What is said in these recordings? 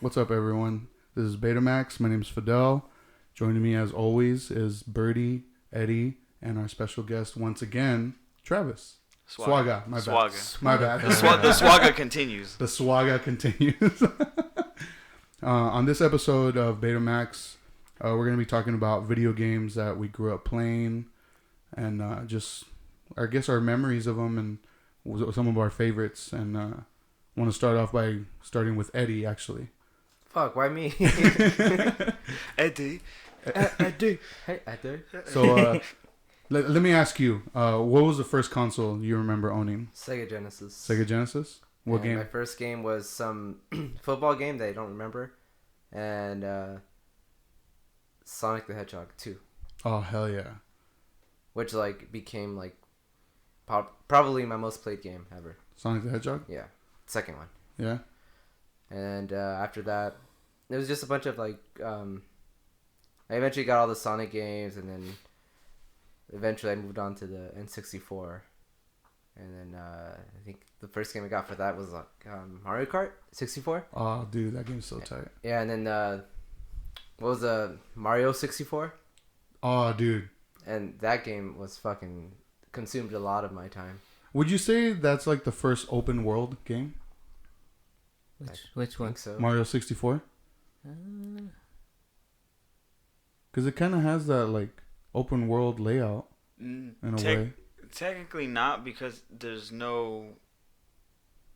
What's up, everyone? This is Betamax. My name is Fidel. Joining me, as always, is Birdie, Eddie, and our special guest once again, Travis. Swaga. My bad. My bad. The Swaga continues. The Swaga continues. On this episode of Betamax, we're going to be talking about video games that we grew up playing and just, I guess, our memories of them and some of our favorites. And I want to start off by starting with Eddie, actually. Fuck, why me? Eddie. Eddie. Hey, Eddie. So, let me ask you, what was the first console you remember owning? Sega Genesis. Sega Genesis? What game? My first game was some football game that I don't remember. And Sonic the Hedgehog 2. Oh, hell yeah. Which, became, probably my most played game ever. Sonic the Hedgehog? Yeah. Second one. Yeah. And after that, it was just a bunch of, I eventually got all the Sonic games, and then eventually I moved on to the N64. And then I think the first game I got for that was Mario Kart 64. Oh, dude, that game's so tight. Yeah, and then what was Mario 64? Oh, dude. And that game was fucking consumed a lot of my time. Would you say that's like the first open world game? Which one? So. Mario 64? Because it kind of has that like open world layout in a way. Technically not, because there's no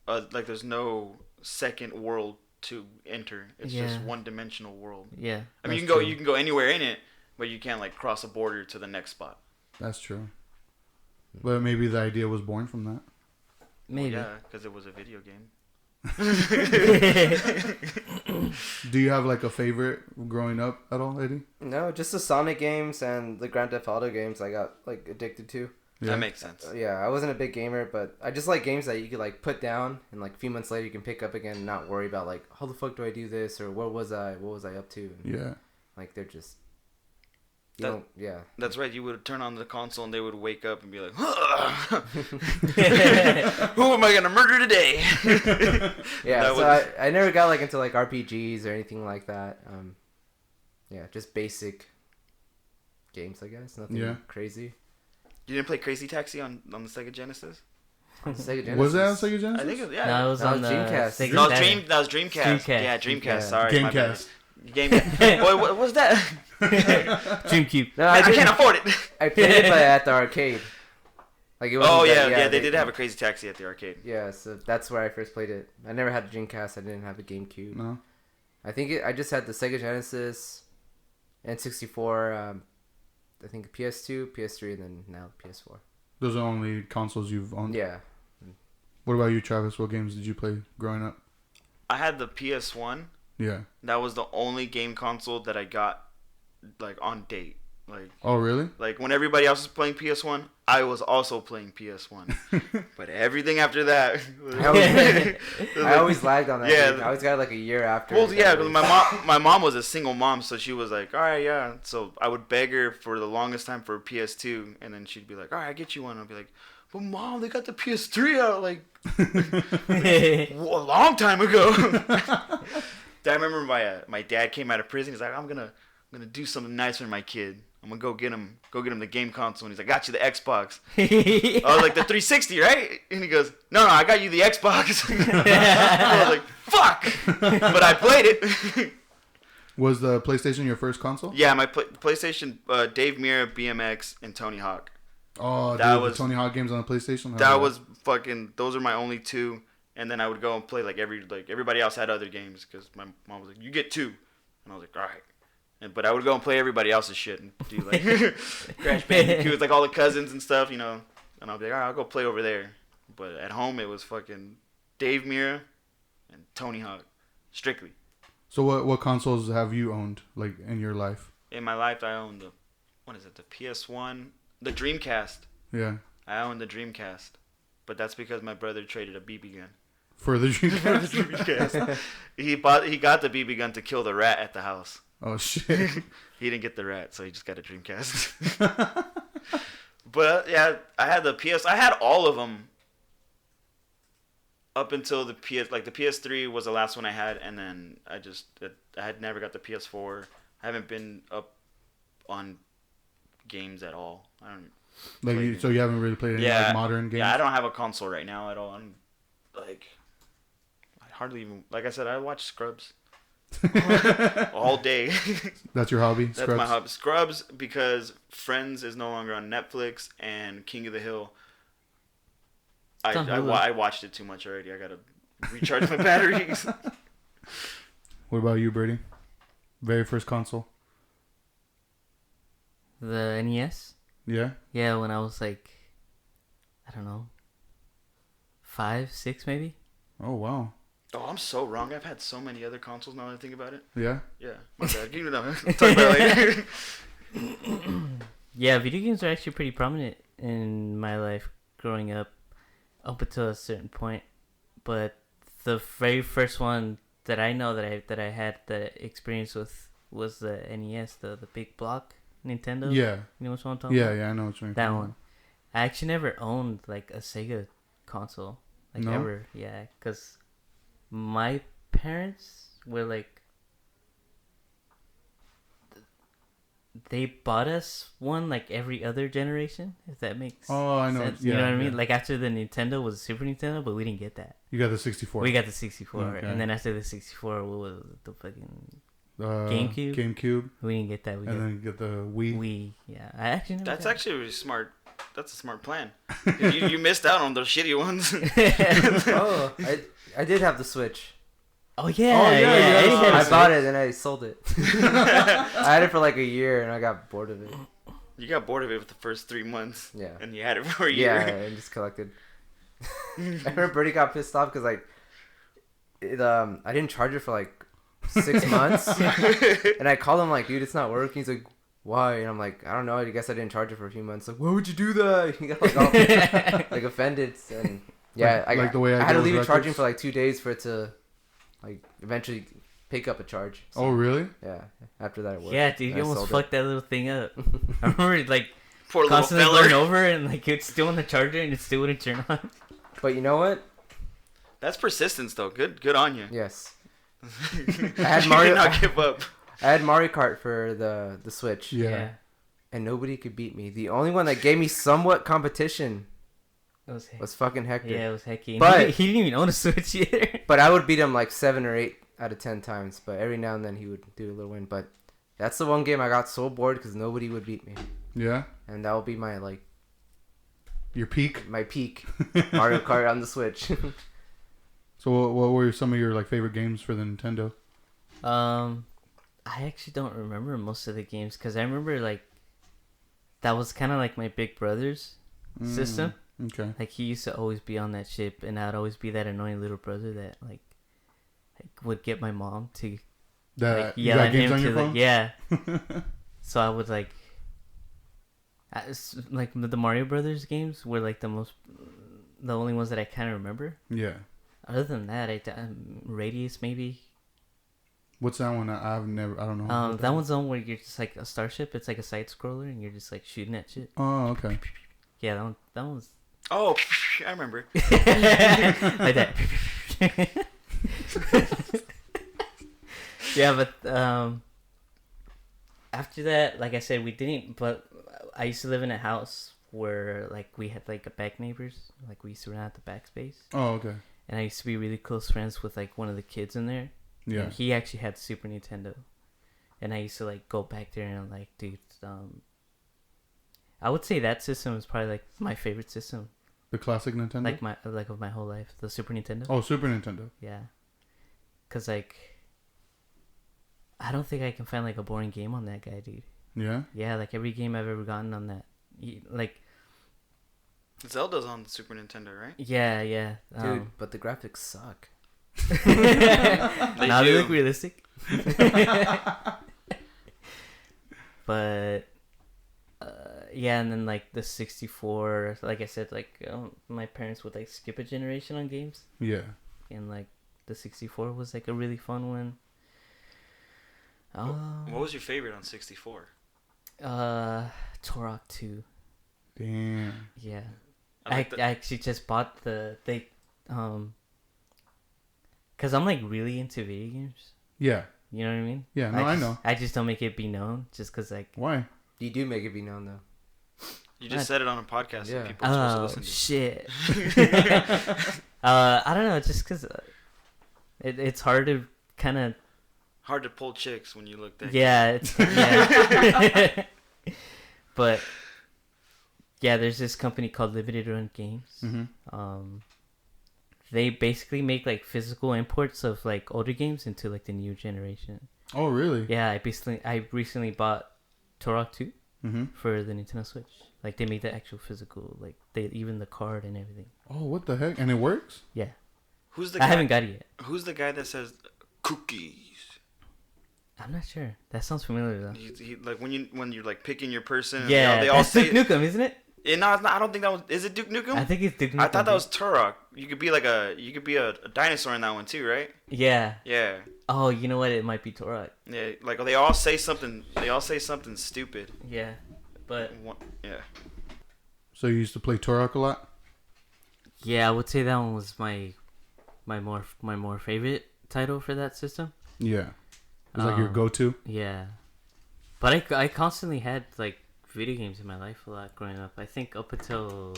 there's no second world to enter. It's just one-dimensional world. Yeah. I mean, you can go anywhere in it, but you can't cross a border to the next spot. That's true. But maybe the idea was born from that. Maybe. Well, yeah, because it was a video game. Do you have like a favorite growing up at all, Eddie? No, just the Sonic games and the Grand Theft Auto games I got addicted to. Yeah. That makes sense. Yeah, I wasn't a big gamer, but I just like games that you could put down and a few months later you can pick up again and not worry about how the fuck do I do this, or what was I up to? And, yeah. They're just yeah. That's right. You would turn on the console and they would wake up and be like, who am I gonna murder today? Yeah, so I never got into RPGs or anything like that. Yeah, just basic games, I guess. Nothing crazy. You didn't play Crazy Taxi on the Sega Genesis? Sega Genesis. Was that on Sega Genesis? I think it was, yeah. No, it was on Dreamcast. Sega No, Saturn. that was Dreamcast. Yeah, Dreamcast. Yeah. Sorry, Gamecast. Gamecast. Boy, what was that? Dreamcube. No, I can't afford it. I played it at the arcade. It wasn't Oh that- yeah, they did have a Crazy Taxi at the arcade. Yeah, so that's where I first played it. I never had a Dreamcast. I didn't have a GameCube. No. I think I just had the Sega Genesis, N64. I think PS2, PS3, and then now PS4. Those are the only consoles you've owned? Yeah. What about you, Travis? What games did you play growing up? I had the PS1. Yeah. That was the only game console that I got on date. Oh, really? When everybody else was playing PS1, I was also playing PS1. But everything after that, I always lagged on that. Yeah. Game. I always got it a year after. Well, yeah, because my mom was a single mom, so she was like, all right, yeah. So I would beg her for the longest time for a PS2, and then she'd be like, all right, I get you one. I'd be like, but Mom, they got the PS3 out a long time ago. I remember my dad came out of prison. He's like, I'm gonna do something nice for my kid. I'm gonna go get him the game console. And he's like, got you the Xbox. I was like, the 360, right? And he goes, no, I got you the Xbox. I was like, fuck. But I played it. Was the PlayStation your first console? Yeah, my PlayStation, Dave Mirra, BMX, and Tony Hawk. Oh, that dude, was the Tony Hawk games on the PlayStation? That was fucking, those are my only two. And then I would go and play everybody else had other games, because my mom was like, you get two. And I was like, all right. But I would go and play everybody else's shit and do Crash Bandicoot with all the cousins and stuff, And I'll be like, all right, I'll go play over there. But at home it was fucking Dave Mirra and Tony Hawk, strictly. So what consoles have you owned in your life? In my life, I owned the PS1, the Dreamcast. Yeah. I owned the Dreamcast, but that's because my brother traded a BB gun. For the Dreamcast? He got the BB gun to kill the rat at the house. Oh, shit. He didn't get the rat, so he just got a Dreamcast. But, yeah, I had the PS... I had all of them up until the PS3 was the last one I had, and then I had never got the PS4. I haven't been up on games at all. I don't So you haven't really played any like modern games? Yeah, I don't have a console right now at all. I'm like, I hardly even, like I said, I watch Scrubs all day. That's your hobby? That's my hobby. Scrubs, because Friends is no longer on Netflix, and King of the Hill, I watched it too much already. I gotta recharge my batteries. What about you, Birdie? Very first console? The NES. Yeah? Yeah, when I was like, I don't know, 5, 6 maybe. Oh, wow. Oh, I'm so wrong. I've had so many other consoles now that I think about it. Yeah? Yeah. My bad. You know, talk about it later. Yeah, video games are actually pretty prominent in my life growing up until a certain point. But the very first one that I know that I had the experience with was the NES, the big block Nintendo. Yeah. You know what I'm talking about? Yeah, I know what you mean. That one. I actually never owned like a Sega console. Like No? ever. Yeah, because my parents were like, they bought us one like every other generation, if that makes Oh, I know. sense. Yeah, You know what I yeah. mean? Like after the Nintendo was Super Nintendo, but we didn't get that. You got the 64. We got the 64. Okay. And then after the 64, what was it? The fucking GameCube. GameCube. We didn't get that. We And got then you get the Wii. Wii. Yeah, I actually never That's got actually really smart. That's a smart plan. You missed out on those shitty ones. Oh, I did have the Switch. Oh yeah, Oh, yeah, yeah. yeah. I Switch. bought it and I sold it. I had it for like a year and I got bored of it. You got bored of it with the first 3 months. Yeah. And you had it for a year. Yeah, and just collected. I remember Birdie got pissed off because like, I didn't charge it for like 6 months, and I called him like, dude, it's not working. He's like, why? And I'm like, I don't know. I guess I didn't charge it for a few months. Like, why would you do that? He got like all like offended, and yeah, Like the way I had go to leave with it charging records? for like 2 days for it to like eventually pick up a charge. So, Oh, really? yeah. After that, it worked. Yeah, dude, I you almost sold fucked that little thing up. I remember like Poor little constantly feller. going over and like it's still on the charger and it still wouldn't turn on. But you know what? That's persistence, though. Good on you. Yes. I had you Mario- did not give up. I had Mario Kart for the Switch, Yeah. and nobody could beat me. The only one that gave me somewhat competition It was was fucking Hector. yeah, it was hecky. And But- he didn't even own a Switch either. But I would beat him like 7 or 8 out of 10 times. But every now and then he would do a little win. But that's the one game I got so bored because nobody would beat me, Yeah? and that will be my Your peak? my peak Mario Kart on the Switch. So what were some of your like favorite games for the Nintendo? I actually don't remember most of the games because I remember like that was kind of like my big brother's system. Okay. Like he used to always be on that ship, and I'd always be that annoying little brother that like would get my mom to like You yell got at games him on to your phone? yeah. So I would like, like the Mario Brothers games were like the only ones that I kind of remember. Yeah. Other than that, Radius maybe. What's that one? I don't know. That one's the one where you're just like a starship. It's like a side scroller, and you're just like shooting at shit. Oh, okay. Yeah, that one's Oh, I remember. like that. Yeah, but after that, like I said, we didn't. But I used to live in a house where like we had like a back neighbors. Like we used to rent out the back space, Oh, okay. and I used to be really close friends with like one of the kids in there. Yeah. And he actually had the Super Nintendo, and I used to like go back there and I'm like, dude, I would say that system is probably like my favorite system, The classic Nintendo? like of my whole life, the Super Nintendo. Oh, Super Nintendo. Yeah, cause like I don't think I can find like a boring game on that guy, dude. Yeah? Yeah, like every game I've ever gotten on that, like Zelda's on the Super Nintendo, right? yeah, Dude, but the graphics suck. now they do. look realistic. But yeah, and then like the 64, like I said, like my parents would like skip a generation on games, Yeah. and like the 64 was like a really fun one. What was your favorite on 64? Turok 2. Damn. Yeah. I like I actually just bought Cause I'm like really into video games. Yeah. You know what I mean? Yeah. No, I know. I just don't make it be known, just cause like. Why? You do make it be known though. You just said it on a podcast. Yeah. That people are supposed to listen to. Shit. I don't know, just cause it's hard to kind of. Hard to pull chicks when you look that. Yeah, yeah. But yeah, there's this company called Limited Run Games. Mm-hmm. They basically make like physical imports of like older games into like the new generation. Oh, really? Yeah, I recently bought Turok 2 Mm-hmm. for the Nintendo Switch. Like they made the actual physical, like they even the card and everything. Oh, what the heck? And it works? Yeah. Who's the I guy? haven't got it yet. Who's the guy that says cookies? I'm not sure. That sounds familiar though. He like when you're like picking your person. And Yeah, they all that's say. Duke Nukem, isn't it? No, I don't think that was. Is it Duke Nukem? I think it's Duke Nukem. I thought that was Turok. You could be like a dinosaur in that one too, right? Yeah. Yeah. Oh, you know what? It might be Turok. Yeah. Like they all say something. They all say something stupid. Yeah, but Yeah. So you used to play Turok a lot? yeah, I would say that one was my more favorite title for that system. Yeah. It's like your go-to? Yeah, but I constantly had like video games in my life a lot growing up. I think up until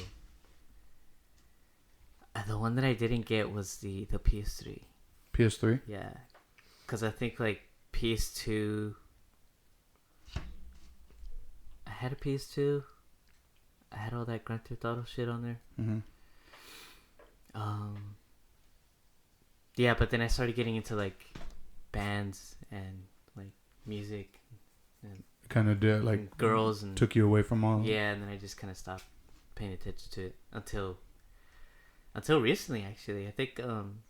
the one that I didn't get was the PS3. PS3? Yeah, because I think like PS2. I had a PS2. I had all that Grand Theft Auto shit on there. Mm-hmm. Yeah, but then I started getting into like bands and like music and Kind of did, like, and girls and took you away from all. yeah, and then I just kind of stopped paying attention to it until recently. Actually, I think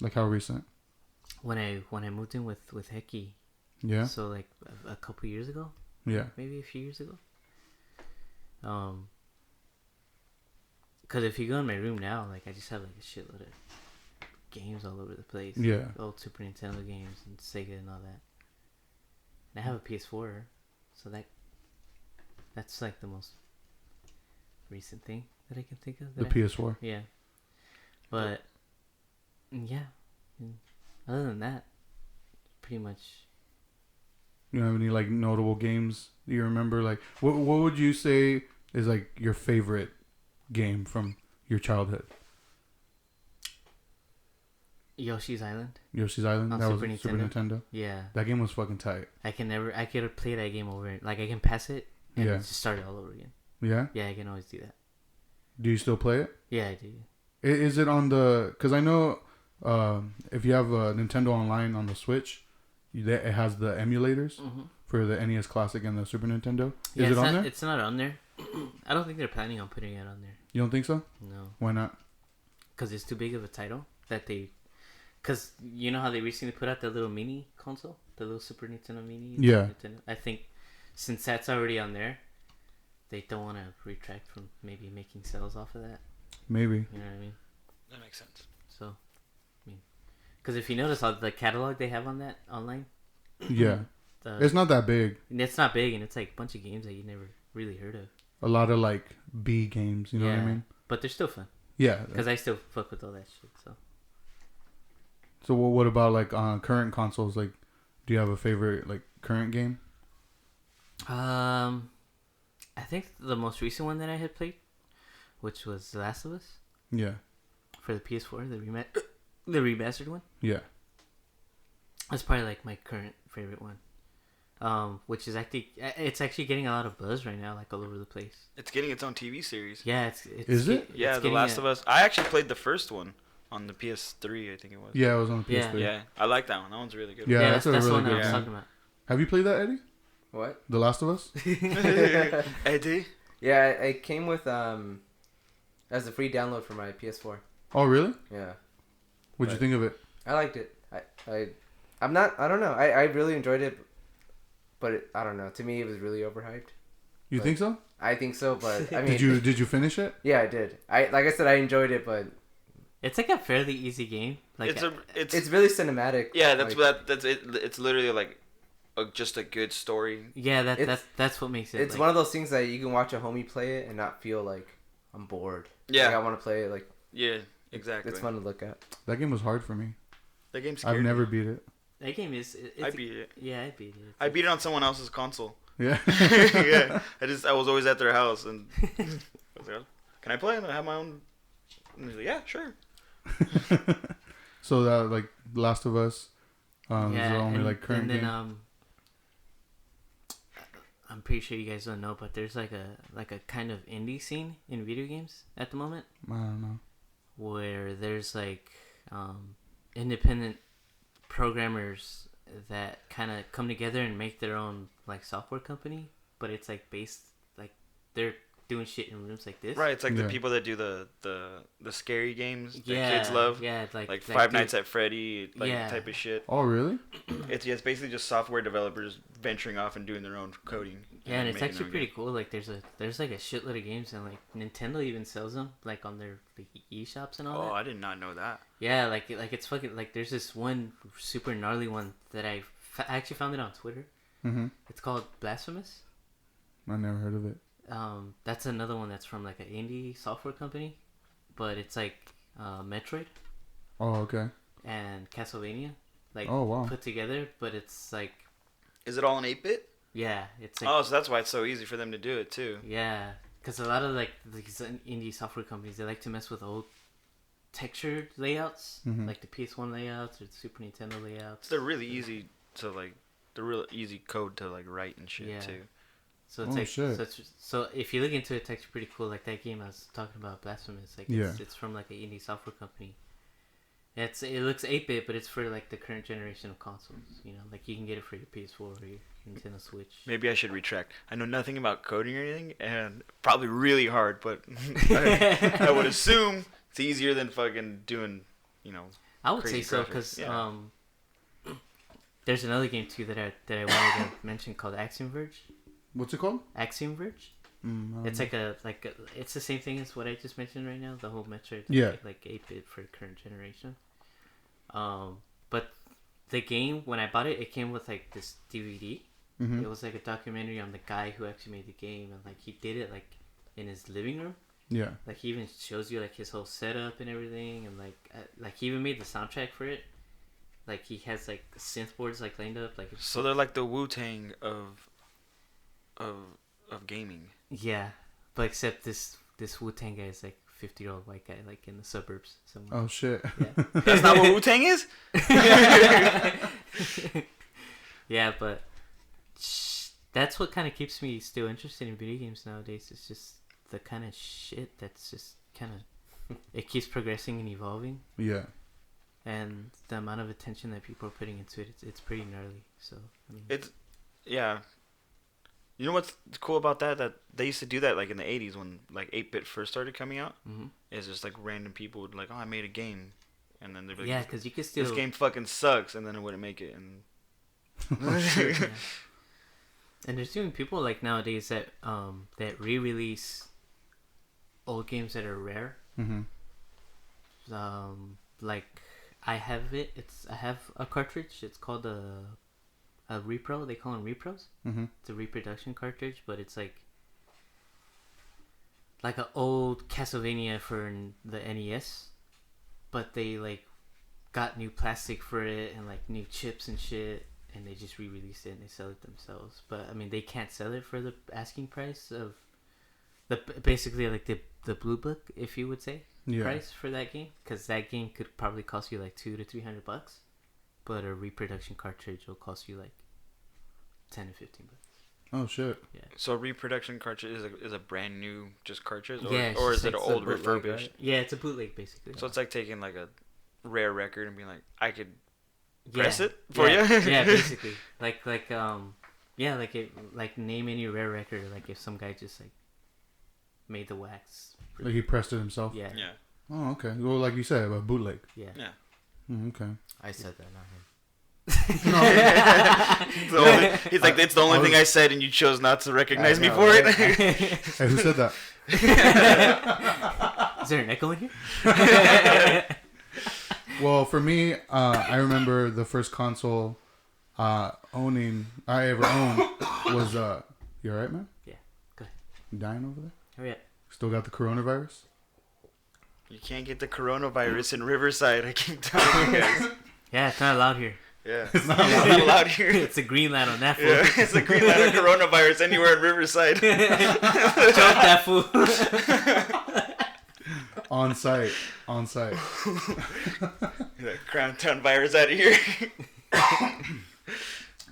Like how recent? when I moved in with Heki. Yeah. So like a couple years ago, Yeah. maybe a few years ago. Because if you go in my room now, like I just have like a shitload of games all over the place. Yeah. Old Super Nintendo games and Sega and all that. And I have a PS4, so that's like the most recent thing that I can think of. The that I- PS4. Yeah. But yeah. Other than that, pretty much. You don't have any like notable games you remember? Like what would you say is like your favorite game from your childhood? Yoshi's Island. Yoshi's Island? On That Super was Super Nintendo? Nintendo. Yeah. That game was fucking tight. I could play that game over. Like I can pass it and Yeah. just start it all over again. Yeah? Yeah, I can always do that. Do you still play it? Yeah, I do. Is it on the... Because I know if you have a Nintendo Online on the Switch, it has the emulators Mm-hmm. for the NES Classic and the Super Nintendo. Yeah, Is it it's on not, there? It's not on there. I don't think they're planning on putting it on there. You don't think so? No. Why not? Because it's too big of a title that they... Because you know how they recently put out the little mini console? The little Super Nintendo mini? Yeah. Nintendo? I think since that's already on there, they don't want to retract from maybe making sales off of that. Maybe. You know what I mean? That makes sense. So, I mean... Because if you notice all the catalog they have on that online... Yeah. The, It's not that big. it's not big, and it's like a bunch of games that you never really heard of. A lot of like B games, you know what I mean? But they're still fun. Yeah. Because I still fuck with all that shit, so... So what about like on current consoles? Like, do you have a favorite like current game? I think the most recent one that I had played, which was The Last of Us Yeah. for the PS4, the remastered one. Yeah. That's probably like my current favorite one. Which is it's actually getting a lot of buzz right now, like all over the place. It's getting its own TV series. Yeah, it's Is it? Yeah, The Last of Us. I actually played the first one on the PS3, I think it was. Yeah, it was on Yeah. PS3. Yeah, I like that one. That one's really good. Yeah, Yeah, that's that's a the really one I good was game. talking about. Have you played that, Eddie? What? The Last of Us? Eddie? Yeah, it came with as a free download for my PS4. Oh, really? Yeah, What'd you Right. think of it? I liked it. I don't know. I really enjoyed it, but I don't know. To me, it was really overhyped. You But- think so? I think so, but I mean, Did you finish it? Yeah, I did. Like I said, I enjoyed it, but It's like a fairly easy game. Like it's really cinematic. Yeah, that's like, that's it. It's literally like just a good story. yeah, It's- that's what makes it. It's like, one of those things that you can watch a homie play it and not feel like I'm bored. Yeah. Like, I want to play it. Like Yeah, exactly. it's fun to look at. That game was hard for me. That game scared I've never me. beat it. That game is. I beat it. Yeah, I beat it. I beat it on someone else's console. Yeah. Yeah. I was always at their house and I was like, can I play? And I have my own. And he's like, yeah, sure. So that like Last of Us, is the only and, like current and then, game. I'm pretty sure you guys don't know, but there's like a kind of indie scene in video games at the moment I don't know. where there's like independent programmers that kind of come together and make their own like software company, but it's like based like they're doing shit in rooms like this. Right, it's like Yeah. the people that do the scary games that Yeah, kids love. Yeah, Like that Five dude- Nights at Freddy, like Yeah. type of shit. Oh really? It's basically just software developers venturing off and doing their own coding. Yeah, and it's making actually their own pretty game. cool. Like there's like a shitload of games, and like Nintendo even sells them like on their like eShops and all Oh, that. I did not know that. Yeah, like it's fucking like there's this one super gnarly one that I actually found it on Twitter. Mm-hmm. It's called Blasphemous. I never heard of it. That's another one that's from like an indie software company, but it's like Metroid Oh okay. and Castlevania like Oh wow. put together, but it's like Is it all in 8-bit? yeah, it's like Oh, so that's why it's so easy for them to do it too. yeah, because a lot of like these indie software companies they like to mess with old textured layouts, Mhm. like the PS1 layouts or the Super Nintendo layouts. They're really easy to like. They're real easy code to like write and shit Yeah. too. So it's Oh, like shit. so if you look into it, it's actually pretty cool. Like that game I was talking about, Blasphemous. Like Yeah. it's from like an indie software company. It looks 8-bit, but it's for like the current generation of consoles. You know, like you can get it for your PS4 or your Nintendo Switch. Maybe I should retract. I know nothing about coding or anything, and probably really hard, but I would assume it's easier than fucking doing, you know. I would Crazy say so graphics, because yeah. there's another game too that I wanted to mention called Axiom Verge. What's it called? Axiom Verge. It's like it's the same thing as what I just mentioned right now. The whole Metroid. Yeah. Like 8-bit for current generation. But the game when I bought it, it came with like this DVD. Mm-hmm. It was like a documentary on the guy who actually made the game, and like he did it like in his living room. Yeah. Like he even shows you like his whole setup and everything, and like he even made the soundtrack for it. Like he has like synth boards like lined up, like So they're like the Wu-Tang of gaming. yeah, but except this Wu-Tang guy is like 50-year-old white guy, like in the suburbs somewhere. Oh shit. Yeah. That's not what Wu-Tang is? Yeah, but that's what kind of keeps me still interested in video games nowadays. It's just the kind of shit that's just kind of it keeps progressing and evolving, Yeah. and the amount of attention that people are putting into it, it's pretty gnarly. So I mean, Yeah. You know what's cool about that? That they used to do that like in the 80s when like 8-bit first started coming out. mhm. It's just like random people would like, oh, I made a game. And then they'd be like, Yeah, because you could still this game fucking sucks. And then it wouldn't make it. And Yeah. And there's even people like nowadays that re-release old games that are rare. Mm-hmm. Like I have a cartridge. It's called a repro. They call them repros. Mm-hmm. It's a reproduction cartridge, but it's like an old Castlevania for the NES, but they like got new plastic for it and like new chips and shit, and they just re-released it and they sell it themselves. But I mean, they can't sell it for the asking price of basically like the blue book, if you would say, Yeah. price for that game, because that game could probably cost you like $200 to $300, but a reproduction cartridge will cost you like $10 to $15. Oh shit. Yeah. so a reproduction cartridge is a brand new just cartridge? Or, Yeah, it's or is just it like an the old bootleg, refurbished? right? Yeah, it's a bootleg basically. So it's like taking like a rare record and being like, I could Yeah. press it for yeah. you? Yeah, basically. Yeah, like name any rare record, like if some guy just like made the wax. Like he pressed it himself. Yeah. Yeah. Oh okay. Well, like you said, a bootleg. Yeah. Yeah. Okay. I said that, not him. It's the only, he's like, it's the only thing I said, and you chose not to recognize me know, for right? it. Hey, who said that? Is there an echo in here? Well, for me, I remember the first console I ever owned was you alright, man? Yeah, go ahead. You dying over there? Hurry up. Still got the coronavirus? You can't get the coronavirus in Riverside. I keep telling you guys. Yeah, it's not allowed here. Yeah, it's not allowed here. It's a green light on that fool. Yeah, it's a green light on coronavirus anywhere in Riverside. Choke that fool. On site. Crown Town virus out of here.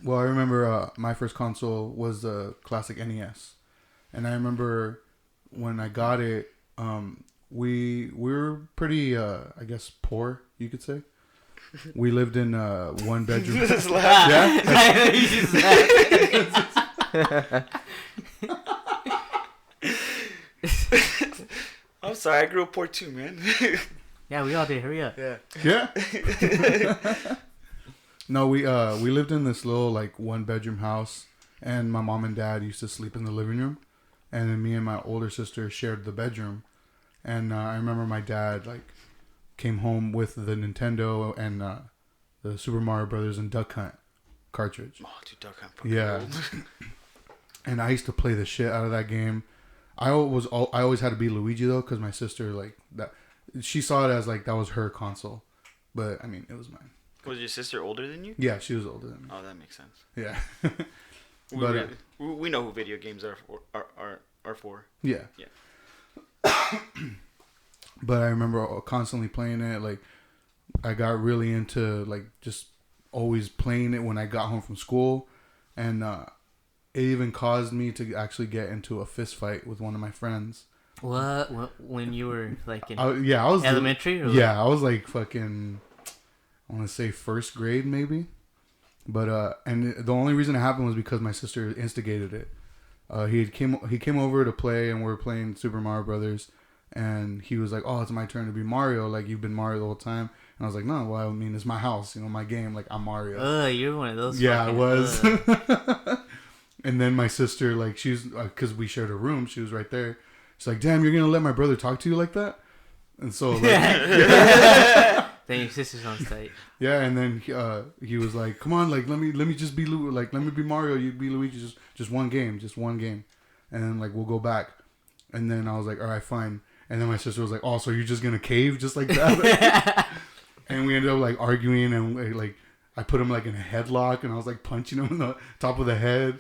Well, I remember my first console was the classic NES, and I remember when I got it, we were pretty, I guess, poor, you could say. We lived in one bedroom. This is loud. Yeah. You just laughed. I'm sorry, I grew up poor too, man. Yeah, we all did. Hurry up. Yeah. No, we lived in this little like one bedroom house, and my mom and dad used to sleep in the living room, and then me and my older sister shared the bedroom. And I remember my dad like came home with the Nintendo and the Super Mario Brothers and Duck Hunt cartridge. Oh, dude, Duck Hunt. Yeah. And I used to play the shit out of that game. I always had to be Luigi though, because my sister like that. She saw it as like that was her console, but I mean it was mine. Was your sister older than you? Yeah, she was older than me. Oh, that makes sense. Yeah. We know who video games are for. Yeah. But I remember constantly playing it. Like, I got really into like just always playing it when I got home from school, and it even caused me to actually get into a fist fight with one of my friends. What? When you were like in I was elementary? Or I was like fucking, I want to say first grade maybe. But and the only reason it happened was because my sister instigated it. He came over to play, and we were playing Super Mario Brothers, and he was like, "Oh, it's my turn to be Mario. Like, you've been Mario the whole time." And I was like, "No, well, I mean, it's my house, my game. Like, I'm Mario." You're one of those. Yeah, I was. And then my sister, like, she's because we shared a room. She was right there. She's like, "Damn, you're gonna let my brother talk to you like that?" And so, like, then your sister's on site. yeah, and then he was like, "Come on, like let me just be let me be Mario, you be Luigi, just one game, and then like we'll go back." And then I was like, "All right, fine." And then my sister was like, "Oh, so you're just gonna cave just like that?" And we ended up like arguing, and like I put him like in a headlock, and I was like punching him in the top of the head.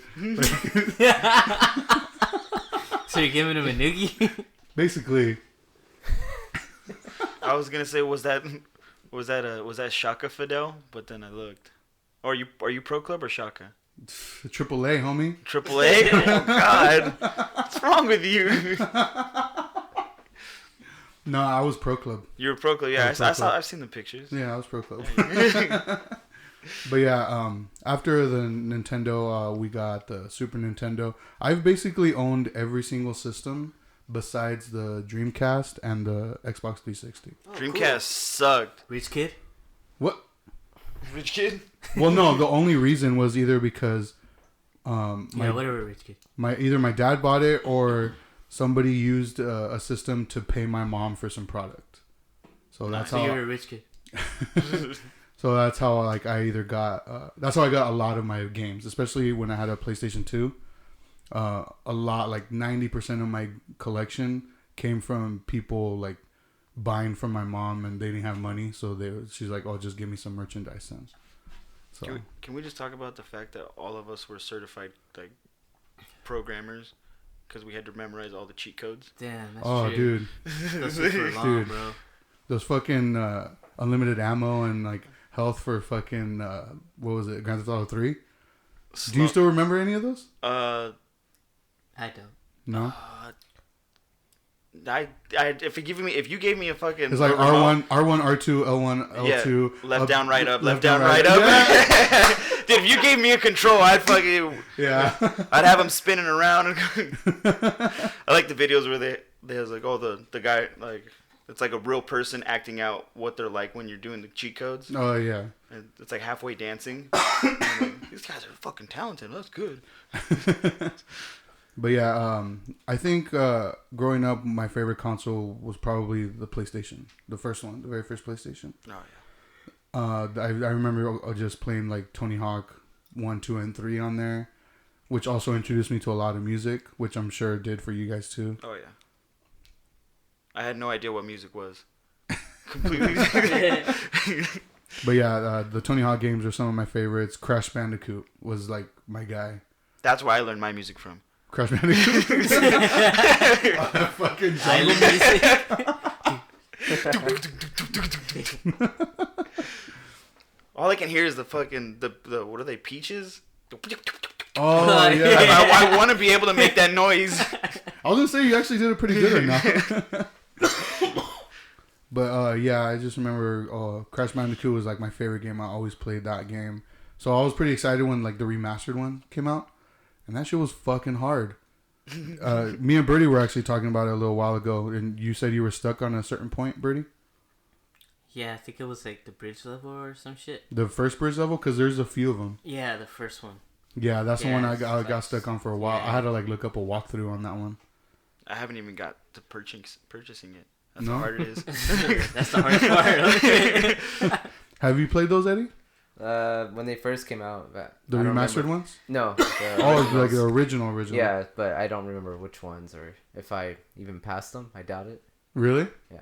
So you're giving him a noogie? Basically. I was gonna say, was that Shaka Fidel? But then I looked. Are you Pro Club or Shaka? Triple A, homie. Triple A? Oh God, what's wrong with you? No, I was Pro Club. You were Pro Club, yeah. I've seen the pictures. Yeah, I was Pro Club. But yeah, after the Nintendo, we got the Super Nintendo. I've basically owned every single system besides the Dreamcast and the Xbox 360. Oh, Dreamcast sucked. Rich kid? What? Rich kid? Well, no. The only reason was either because whatever, rich kid. either my dad bought it or somebody used a system to pay my mom for some product. So that's how. You're a rich kid. So that's how like I either got. That's how I got a lot of my games, especially when I had a PlayStation 2. A lot, like 90% of my collection came from people like buying from my mom, and they didn't have money, so she's like, "Oh, just give me some merchandise then." So can we just talk about the fact that all of us were certified like programmers because we had to memorize all the cheat codes? Damn, that's true. Dude, those were long, bro. Those fucking unlimited ammo and like health for fucking what was it, Grand Theft Auto 3? Do you still remember any of those? I don't. No. If you gave me a fucking, it's like R1, R2, L1, L2. Yeah, left down, right up, left down, right up. Yeah. Dude, if you gave me a control, I'd fucking I'd have them spinning around. I like the videos where they has like the guy like it's like a real person acting out what they're like when you're doing the cheat codes. Oh yeah. And it's like halfway dancing. Like, these guys are fucking talented. That's good. But yeah, I think growing up, my favorite console was probably the PlayStation, the first one, the very first PlayStation. Oh yeah. I remember just playing like Tony Hawk 1, 2, and 3 on there, which also introduced me to a lot of music, which I'm sure it did for you guys too. Oh yeah. I had no idea what music was. Completely. But yeah, the Tony Hawk games are some of my favorites. Crash Bandicoot was like my guy. That's where I learned my music from. Crash Bandicoot. Fucking All I can hear is the fucking the what are they, peaches? Oh yeah. I want to be able to make that noise. I was gonna say you actually did it pretty good right now. But yeah, I just remember Crash Bandicoot was like my favorite game. I always played that game, so I was pretty excited when like the remastered one came out, and that shit was fucking hard. Me and Birdie were actually talking about it a little while ago, and you said you were stuck on a certain point, Birdie. Yeah, I think it was like the bridge level or some shit. The first bridge level, because there's a few of them. Yeah, the first one. Yeah, that's the one I got like, stuck on for a while. yeah. I had to like look up a walkthrough on that one. I haven't even got to purchasing it. That's No? how hard it is. That's the hardest part. Have you played those, Eddie? When they first came out, but The I don't remastered remember. ones? No. Oh, like the original. Yeah, but I don't remember which ones or if I even passed them. I doubt it. Really? Yeah.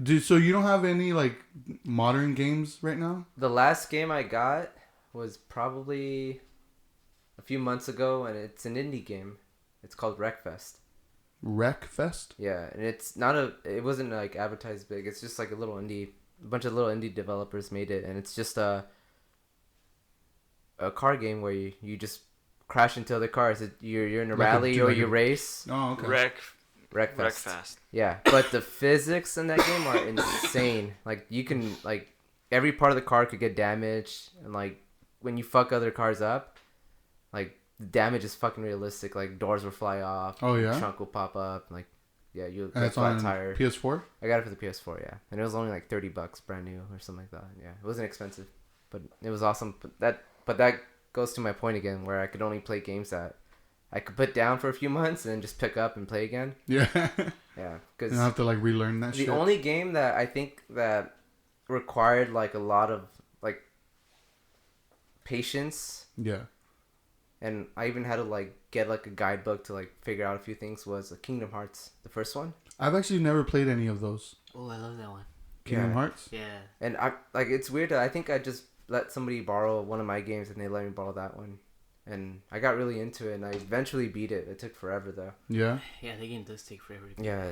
Dude, so you don't have any like modern games right now? The last game I got was probably a few months ago, and it's an indie game. It's called Wreckfest. Wreckfest? Yeah, and it wasn't like advertised big. It's just like a bunch of little indie developers made it, and it's just a car game where you just crash into other cars. You're in a Like rally or like you race. Oh, okay. Wreckfest. Fast. Yeah, but the physics in that game are insane. Like you can like every part of the car could get damaged, and like when you fuck other cars up, like the damage is fucking realistic. Like doors will fly off. Oh, yeah? Trunk will pop up. Like yeah, you And get it's flat on tire. PS4? I got it for the PS4, yeah, and it was only like $30 brand new or something like that. Yeah, it wasn't expensive, but it was awesome. But that goes to my point again, where I could only play games that I could put down for a few months and then just pick up and play again. Yeah. Yeah, You because have to like relearn that the shit. only game that I think that required like a lot of like patience, Yeah. and I even had to like get like a guidebook to like figure out a few things, was Kingdom Hearts, the first one. I've actually never played any of those. Oh, I love that one. Kingdom Yeah. Hearts? Yeah. And I like it's weird that I think I just let somebody borrow one of my games and they let me borrow that one, and I got really into it and I eventually beat it. It took forever though. Yeah. Yeah, the game does take forever to get. Yeah,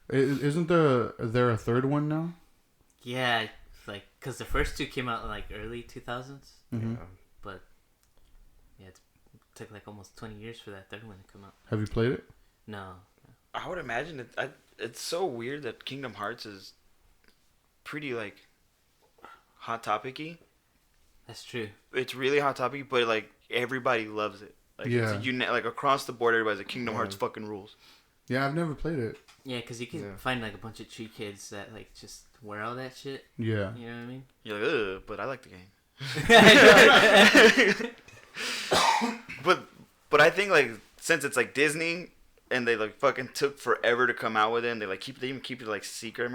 Isn't there a third one now? Yeah, like, because the first two came out in like early 2000s, Mm-hmm. yeah. but yeah, it took like almost 20 years for that third one to come out. Have you played it? No. I would imagine it's so weird that Kingdom Hearts is pretty like hot topic-y. That's true. It's really hot topic, but like everybody loves it. Like Yeah. like across the board, everybody's like Kingdom Yeah. Hearts fucking rules. Yeah, I've never played it. Yeah, because you can Yeah. find like a bunch of tree kids that like just wear all that shit. Yeah. You know what I mean? You're like, ugh, but I like the game. I know. But I think like since it's like Disney and they like fucking took forever to come out with it, and they even keep it like secret. I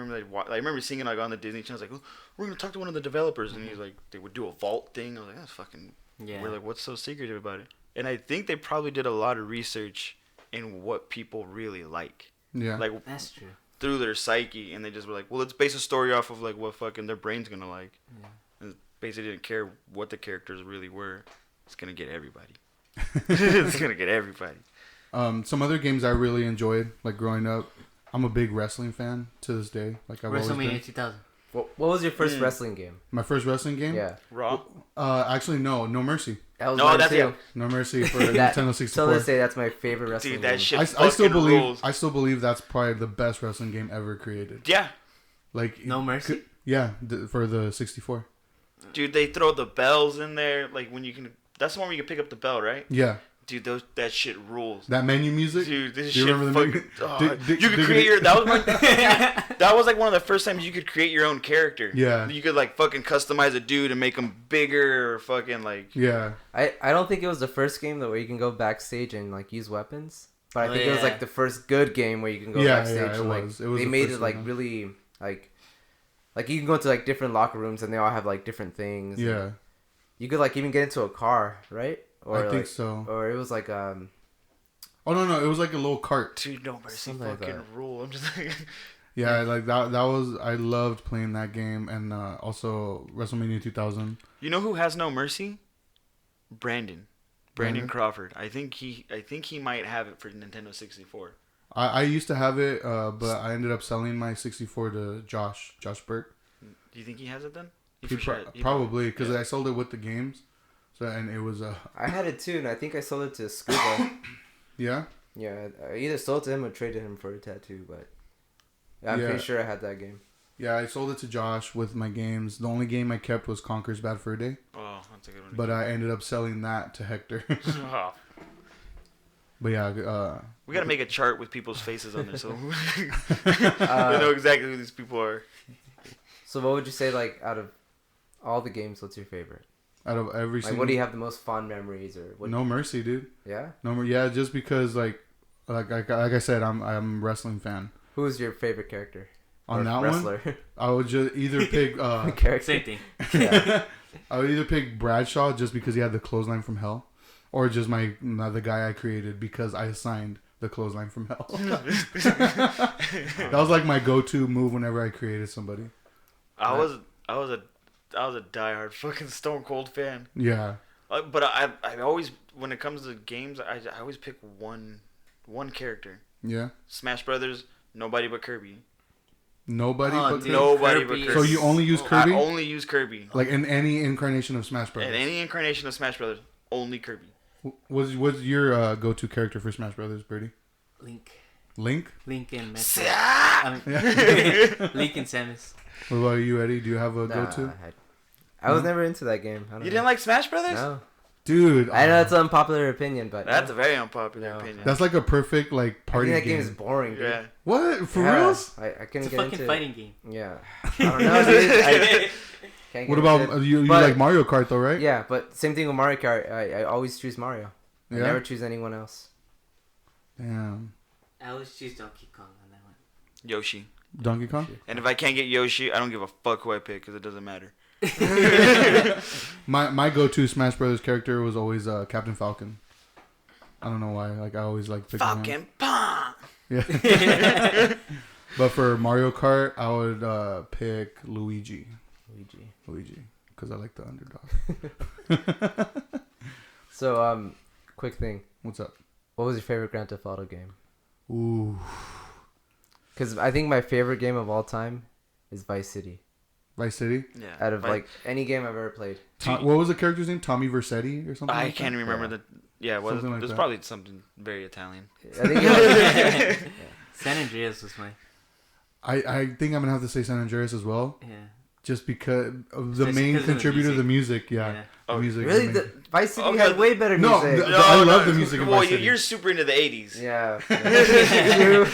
remember seeing it like on the Disney Channel. I was like, oh, we're gonna talk to one of the developers, and he's like, they would do a vault thing. I was like, that's fucking. Yeah. We're like, what's so secretive about it? And I think they probably did a lot of research in what people really like, Yeah. like That's true. through their psyche, and they just were like, well, let's base a story off of like what fucking their brain's gonna like. Yeah. And basically didn't care what the characters really were. It's gonna get everybody. It's gonna get everybody. Some other games I really enjoyed, like growing up. I'm a big wrestling fan to this day. Like I've always WrestleMania been. 2000. What was your first Mm. wrestling game? My first wrestling game. Yeah, Raw. Actually, no Mercy. that was No, mine that's too. No Mercy for That- Nintendo So 64. let's say that's my favorite wrestling Dude, that game. shit I still fucking believe. rules. I still believe that's probably the best wrestling game ever created. Yeah, Like No Mercy? Yeah, for the 64. dude, they throw the bells in there. Like when you can. That's the one where you can pick up the bell, right? Yeah, Dude, that shit rules. that menu music. Dude, this Do you shit remember the fucking. menu? Oh, you could create your. That was that was like one of the first times you could create your own character. Yeah. You could like fucking customize a dude and make him bigger or fucking like. Yeah, I don't think it was the first game though where you can go backstage and like use weapons, but I Oh, think it was yeah. like the first good game where you can go Yeah, backstage. yeah, it and, like, was. It was they the made first it like one, huh? really like you can go into like different locker rooms and they all have like different things. yeah. You could like even get into a car, right? Or I think like, so. Or it was like Oh no, it was like a little cart. Dude, no mercy Something like fucking that. rule. I'm just like. Yeah, like that was I loved playing that game, and also WrestleMania 2000. You know who has no mercy? Brandon Brandon? Crawford. I think he might have it for Nintendo 64. I used to have it, but I ended up selling my 64 to Josh Burke. Do you think he has it then? Probably because I sold it with the games, so and it was I had it too, and I think I sold it to Scuba. yeah. Yeah, I either sold it to him or traded him for a tattoo, but I'm pretty sure I had that game. Yeah, I sold it to Josh with my games. The only game I kept was Conker's Bad Fur Day. Oh, that's a good one. But I ended up selling that to Hector. Oh. But yeah, We gotta make a chart with people's faces on there, so they know exactly who these people are. So what would you say, like, out of all the games, what's your favorite? out of every Like, single. what do you have the most fond memories, or what? No Mercy, dude. Yeah. Yeah, just because like I said, I'm a wrestling fan. Who was your favorite character? On Or that wrestler? one, I would just either pick. Character. Same thing. Yeah. I would either pick Bradshaw just because he had the clothesline from hell, or just the guy I created because I assigned the clothesline from hell. That was like my go-to move whenever I created somebody. I was a diehard fucking Stone Cold fan. Yeah. But I always, when it comes to games, I always pick one character. Yeah. Smash Brothers, nobody but Kirby. Nobody Oh, but dude, Nobody Kirby but is- So Kirby. you only use Kirby? I only use Kirby. Like in any incarnation of Smash Bros. In any incarnation of Smash Brothers, only Kirby. What's your go-to character for Smash Brothers, Birdie? Link and Metroid. Link and Samus. What about you, Eddie? Do you have a go-to? I was never into that game. I don't You know. didn't like Smash Brothers? No. Dude, I know it's an unpopular opinion, but That's a very unpopular No. opinion. that's like a perfect like I party think that game game. is boring, dude. Yeah. What? For Yeah, reals? I couldn't It's a get fucking into it. fighting game. Yeah. I don't know, dude. I can't What get about into it. you But- like Mario Kart though, right? Yeah, but same thing with Mario Kart. I always choose Mario. I Yeah? never choose anyone else. Damn. I always choose Donkey Kong on that one. Yoshi. Donkey Kong? And if I can't get Yoshi, I don't give a fuck who I pick because it doesn't matter. My go-to Smash Brothers character was always Captain Falcon. I don't know why. Like I always like picking him. Falcon Pong. Yeah. But for Mario Kart, I would pick Luigi because I like the underdog. So, quick thing. What's up? What was your favorite Grand Theft Auto game? Ooh, Because I think my favorite game of all time is Vice City. Vice City. Yeah. Out of but like any game I've ever played. What was the character's name? Tommy Vercetti or something? I like can't that? remember Yeah. the. Yeah, well, Something like there's that. probably something very Italian. I think it was, San Andreas was my. I think I'm gonna have to say San Andreas as well, Yeah. just because of the Especially main 'cause of the contributor, the music. music. Yeah, Yeah. the Oh, music. really, the the Vice City Okay. had way better No, music. I love the music in Well, Vice City. you're super into the 80s. Yeah. True.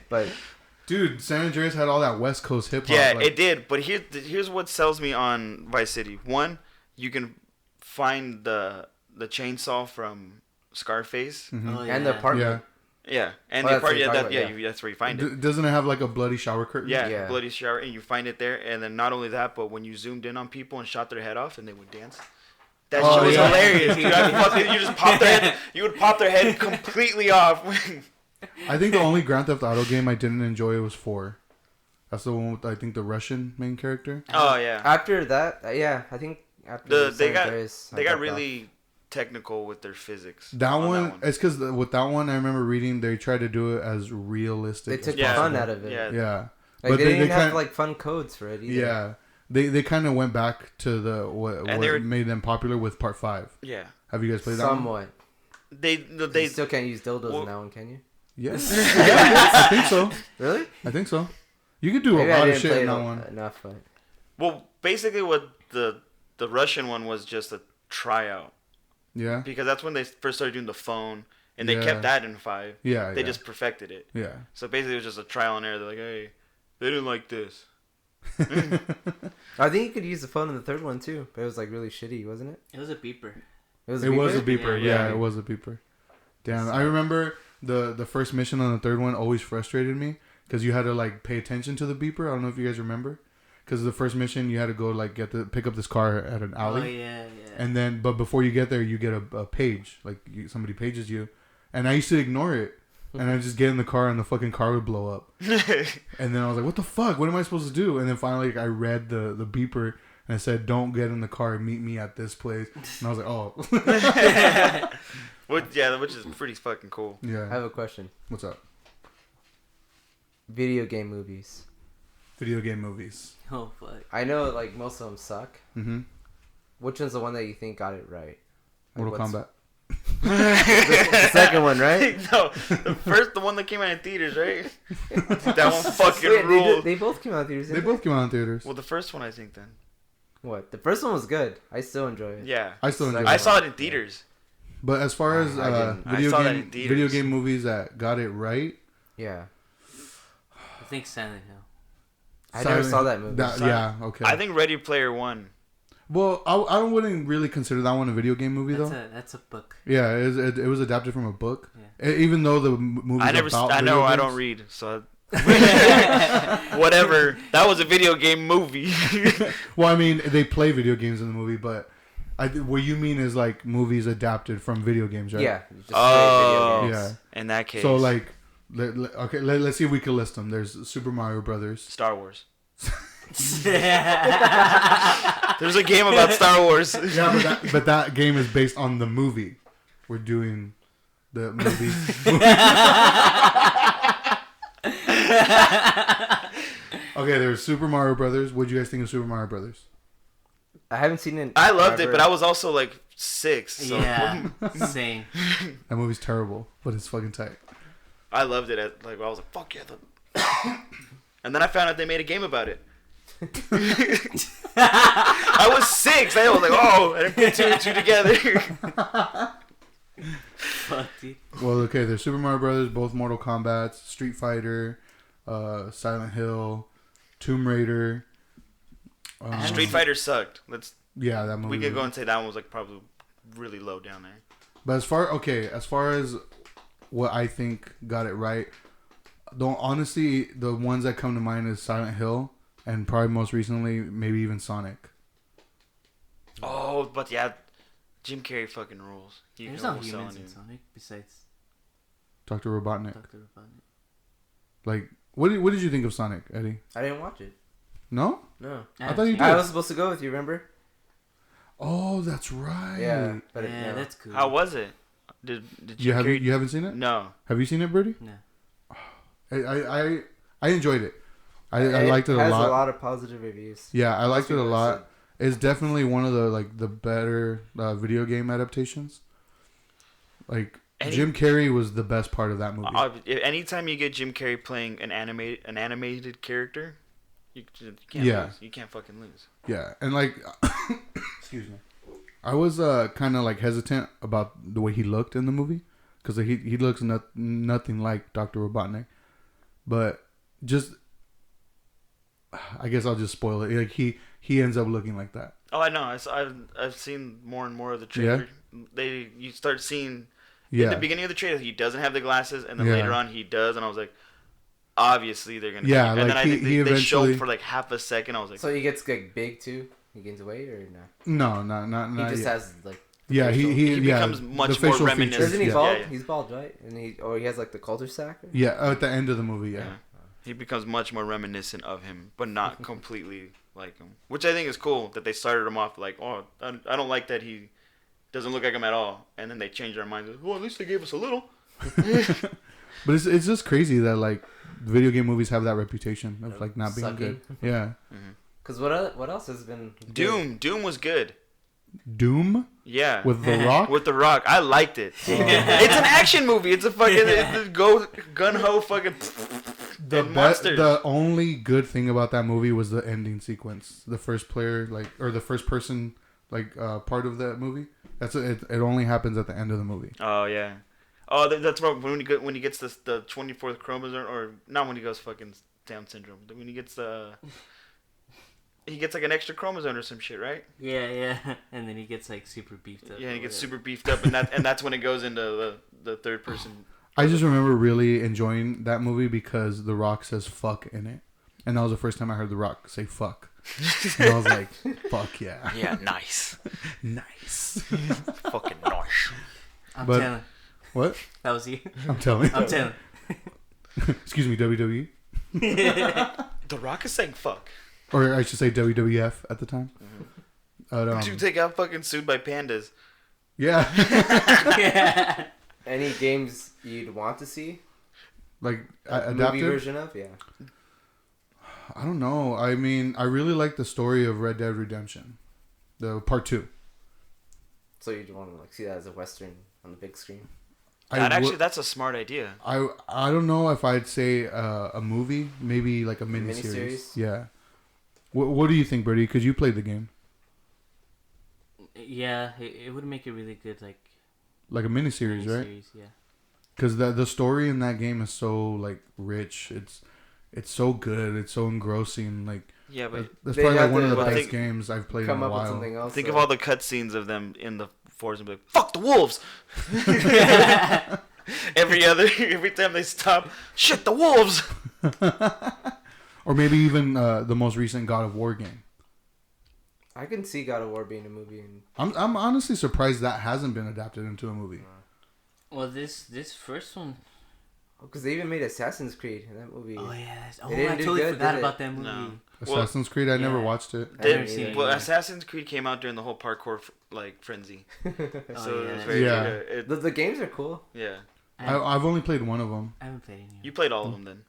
But Dude, San Andreas had all that West Coast hip hop. Yeah, like, it did. But here's what sells me on Vice City. One, you can find the chainsaw from Scarface. Mhm. Oh, and the yeah. apartment. Yeah, and Oh, the that's what part. you're Yeah, talking about, that's where you find it. Doesn't it have like a bloody shower curtain? Yeah, Yeah. bloody shower, and you find it there. And then not only that, but when you zoomed in on people and shot their head off, and they would dance. That Oh, shit was yeah. hilarious, dude. You just pop their head. You would pop their head completely off. I think the only Grand Theft Auto game I didn't enjoy was 4. That's the one with I think the Russian main character. Oh yeah. After that, yeah, I think after They San got Andreas, I they got dropped really technical with their physics. That on one, it's because with that one I remember reading they tried to do it as realistic. They took as Yeah. the fun possible. out of it. Yeah. Yeah, Like But they they didn't have kinda- like fun codes for it either. yeah. They kind of went back to what they were- made them popular with Part 5. Yeah. Have you guys played that one? Somewhat. They You still can't use dildos Well- in that one, can you? Yes. Yeah, I think so. Really? I think so. You could do Maybe a I lot of didn't shit play in it that one. enough, but well, basically what the Russian one was just a tryout Yeah. because that's when they first started doing the phone and they Yeah. kept that in 5. Yeah. They yeah. just perfected it. Yeah. So basically it was just a trial and error. They're like, hey, they didn't like this. I think you could use the phone in the third one too. But it was like really shitty, wasn't it? It was a beeper. It was. It was a beeper. Yeah. Yeah, it was a beeper. Damn, I remember the first mission on the third one always frustrated me because you had to like pay attention to the beeper. I don't know if you guys remember, because the first mission you had to go like pick up this car at an alley, Oh yeah. and then but before you get there you get a page like somebody pages you, and I used to ignore it and I just get in the car and the fucking car would blow up. And then I was like, what the fuck? What am I supposed to do? And then finally I read the beeper and it said, don't get in the car and meet me at this place. And I was like, oh. Which is pretty fucking cool. I Yeah. have a question. What's up? Video game movies. Video game movies. Oh fuck. I know like most of them suck. Mm-hmm. Which one's the one that you think got it right? Like, Mortal Kombat. the second one, right? No, the one that came out in theaters, right? That one fucking Wait, ruled. they both came out in theaters. They didn't both came out in theaters. Well, the first one, I think, then. What? The first one was good. I still enjoy it. Yeah. I still enjoy Second I it. saw it in theaters. But as far as I didn't. I saw that in theaters. video game movies that got it right, Yeah. I think Silent Hill. I never saw that movie. Yeah, okay. I think Ready Player One. Well, I wouldn't really consider that one a video game movie though. That's a book. Yeah, it was adapted from a book. Yeah. Even though the movie. I about know. video I games. don't read, so. Whatever. That was a video game movie. Well, I mean, they play video games in the movie, but what you mean is like movies adapted from video games, right? Yeah. Just Oh. video games. Yeah. In that case. So like, let's see if we can list them. There's Super Mario Brothers. Star Wars. There's a game about Star Wars. Yeah, but that game is based on the movie. We're doing the movie. Okay, there's Super Mario Brothers. What do you guys think of Super Mario Brothers? I haven't seen it. I loved it, forever. but I was also like 6. So. Yeah. Same. That movie's terrible, but it's fucking tight. I loved it. I was like, fuck yeah. And then I found out they made a game about it. I was 6. I was like, oh, I didn't put 2 and 2 together. Fuck, dude. Well, okay, there's Super Mario Brothers, both Mortal Kombat, Street Fighter, Silent Hill, Tomb Raider. Street Fighter sucked. Yeah, that movie. We could go and say that one was like probably really low down there. But as far as what I think got it right, honestly, the ones that come to mind is Silent Hill, and probably most recently, maybe even Sonic. Oh, but yeah, Jim Carrey fucking rules. There's no humans in Sonic besides Dr. Robotnik. Dr. Robotnik. Like, what did you think of Sonic, Eddie? I didn't watch it. No? No. I thought you did. I was supposed to go with you, remember? Oh, that's right. Yeah. But Yeah, no. that's cool. How was it? Did You Jim Carrey... haven't seen it? No. Have you seen it, Birdie? No. I enjoyed it. I It liked it a has lot. a lot of positive reviews. Yeah, I liked it a people lot. It's definitely one of the better video game adaptations. Like Jim Carrey was the best part of that movie. Anytime you get Jim Carrey playing an animated character, you can't lose. You can't fucking lose. Yeah, and like, excuse me, I was kind of like hesitant about the way he looked in the movie because he looks nothing like Dr. Robotnik, but just I guess I'll just spoil it. Like he ends up looking like that. Oh, I know. I've seen more and more of the trailer. You start seeing in the beginning of the trailer he doesn't have the glasses, and then later on he does, and I was like, obviously they're gonna. Yeah, and like then I think they showed for like half a second. I was like, So he gets like big too? He gains weight or no? No, not He just yet. has like. Yeah, he becomes much more reminiscent. Isn't he Yeah, bald? yeah. He's bald, right? And he has like the cul-de-sac. Yeah, at the end of the movie, yeah. He becomes much more reminiscent of him, but not completely like him. Which I think is cool that they started him off like, oh, I don't like that he doesn't look like him at all, and then they changed their minds. Well, at least they gave us a little. But it's just crazy that like video game movies have that reputation of like not being Sucking. good. Yeah. Because what else has been good? Doom was good. Doom Yeah. with The Rock. With The Rock. I liked it. It's an action movie. It's a fucking it's a gun-ho fucking monsters. The only good thing about that movie was the ending sequence. The first player or the first person part of that movie. That's it. It only happens at the end of the movie. Oh yeah. Oh, that's right. When he gets the 24th chromosome, or not when he goes fucking Down syndrome. When he gets he gets like an extra chromosome or some shit, right? Yeah. And then he gets like super beefed up. Yeah, he gets super beefed up, and that's when it goes into the third person. I just remember really enjoying that movie because The Rock says "fuck" in it, and that was the first time I heard The Rock say "fuck." And I was like, "Fuck yeah!" Yeah, nice, Nice. fucking nice. I'm But- telling. What? That was you. I'm telling. I'm telling. Excuse me, WWE, The Rock is saying fuck. or I should say WWF at the time. Dude, they got fucking sued by pandas. Yeah. Yeah. Any games you'd want to see? Like A movie adapted. version of? Yeah. I don't know. I mean, I really like the story of Red Dead Redemption, the part 2. So you'd want to like see that as a western on the big screen? That's a smart idea. I don't know if I'd say a movie, maybe like a miniseries. Miniseries? Yeah. What do you think, Brady? Because you played the game. Yeah, it would make it really good, like Like a miniseries, right? Yeah. Because the story in that game is so like rich. It's so good. It's so engrossing. Like Yeah, but that's They probably like have one of to, the like, best games I've played in Come a up with while. something else. think of all the cutscenes of them in the forest and be like, "Fuck the wolves." Every time they stop, shit the wolves. Or maybe even the most recent God of War game. I can see God of War being a movie. And I'm honestly surprised that hasn't been adapted into a movie. Well, this first one. because they even made Assassin's Creed in that movie. Oh yeah, They didn't I do totally good, forgot did it? about that movie. No. Assassin's Creed, I never yeah. watched it. I haven't seen it Well, either. Assassin's Creed came out during the whole parkour frenzy, so Oh, it was yeah. very Yeah. good. The games are cool. Yeah, I've only played one of them. I haven't played any. you played all of them then.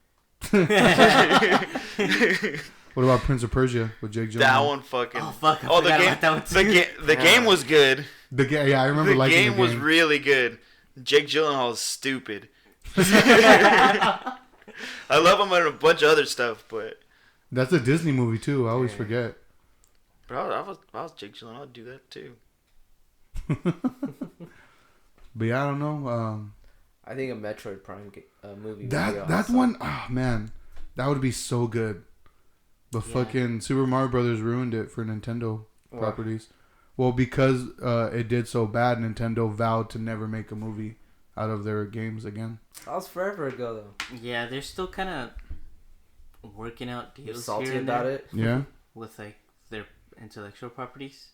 What about Prince of Persia with Jake Gyllenhaal? That one fucking. Oh fuck! I Oh, the forgot game. about that one too. The game was good. Yeah, I remember The liking game the game. was really good. Jake Gyllenhaal is stupid. I love him and a bunch of other stuff, but That's a Disney movie too. I always Yeah. forget. I was Jake Gyllenhaal. I'd do that too. But yeah, I don't know. I think a Metroid Prime movie. would be That awesome. one, oh man, that would be so good. But Yeah. fucking Super Mario Brothers ruined it for Nintendo Why? properties. Well, because it did so bad, Nintendo vowed to never make a movie out of their games again. That was forever ago though. Yeah, they're still kind of working out You're deals salty here and about there it. Yeah. with like their intellectual properties.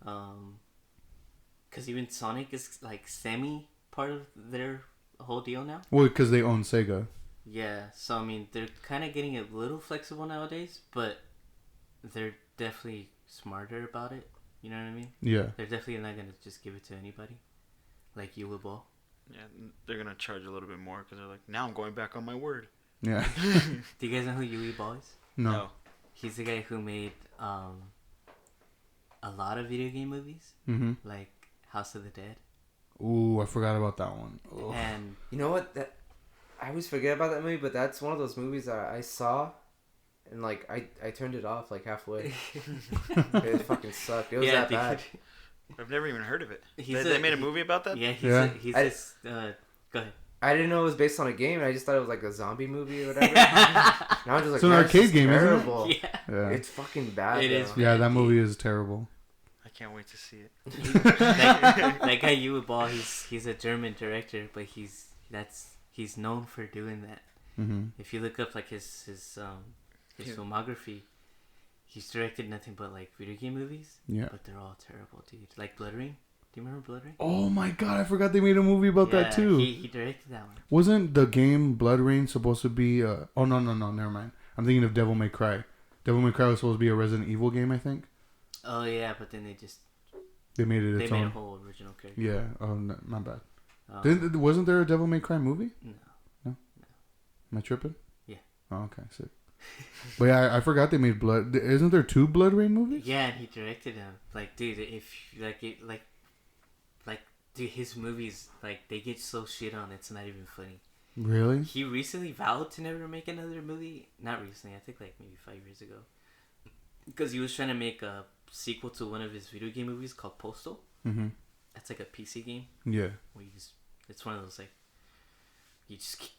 Because even Sonic is like semi part of their whole deal now. Well, because they own Sega. Yeah, so I mean they're kind of getting a little flexible nowadays, but they're definitely smarter about it. You know what I mean? Yeah. They're definitely not gonna just give it to anybody, like you would ball. Yeah, they're gonna charge a little bit more because they're like, now I'm going back on my word. Yeah. Do you guys know who Yui Ball is? No. He's the guy who made a lot of video game movies, Mm-hmm. like House of the Dead. Ooh, I forgot about that one. Ugh. And You know what? That I always forget about that movie, but that's one of those movies that I saw, and like I turned it off like halfway. It fucking sucked. It was that dude. bad. I've never even heard of it. He's They made a movie about that? Yeah, he's Yeah. he's I- this. Go ahead. I didn't know it was based on a game, and I just thought it was like a zombie movie or whatever. Now I'm just like, It's an "Man, arcade this is game, isn't it?" terrible. Yeah. Yeah. It's fucking bad. It though. is. Yeah, that movie is terrible. I can't wait to see it. that guy Yui Ball, he's a German director, but he's known for doing that. Mm-hmm. If you look up like his filmography, he's directed nothing but like video game movies. Yeah. But they're all terrible, dude. Like Blood Ring. Do you remember Blood Ring? Oh my god, I forgot they made a movie about that too. He directed that one. Wasn't the game Blood Rain supposed to be? Oh no, never mind. I'm thinking of Devil May Cry. Devil May Cry was supposed to be a Resident Evil game, I think. Oh yeah, but then They made it they its made a own. whole original character. Yeah. Oh, no, my bad. Um, Wasn't there a Devil May Cry movie? no. Am I tripping? Yeah. Oh, okay, sick. But yeah, I forgot they made Blood. Isn't there 2 Blood Rain movies? Yeah, and he directed them. Like, dude, if dude, his movies like they get so shit on, it's not even funny. Really? He recently vowed to never make another movie. Not recently, I think like maybe 5 years ago. Because he was trying to make a sequel to one of his video game movies called Postal. Mm-hmm. That's like a PC game Yeah. where you just, it's one of those like, you just keep,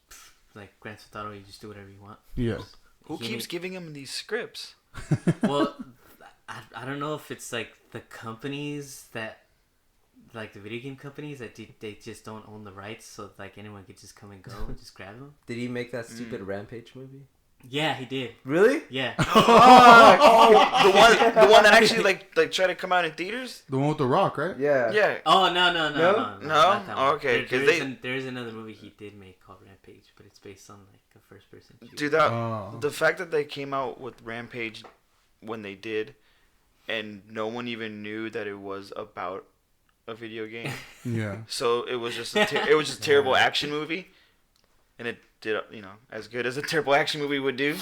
like Grand Theft Auto, you just do whatever you want. Yeah. Who He keeps made- giving him these scripts? Well, I don't know if it's like the companies that, like the video game companies that they just don't own the rights, so like anyone could just come and go and just grab them. Did he make that stupid Rampage movie? Yeah, he did. Really? Yeah. The one that actually like tried to come out in theaters. The one with the Rock, right? Yeah. Yeah. Oh no, No? not that one. Okay, There is another movie he did make called Rampage, but it's based on like a first person shooter. Dude, the fact that they came out with Rampage when they did, and no one even knew that it was about a video game. Yeah. So it was just a terrible action movie, and it did as good as a terrible action movie would do.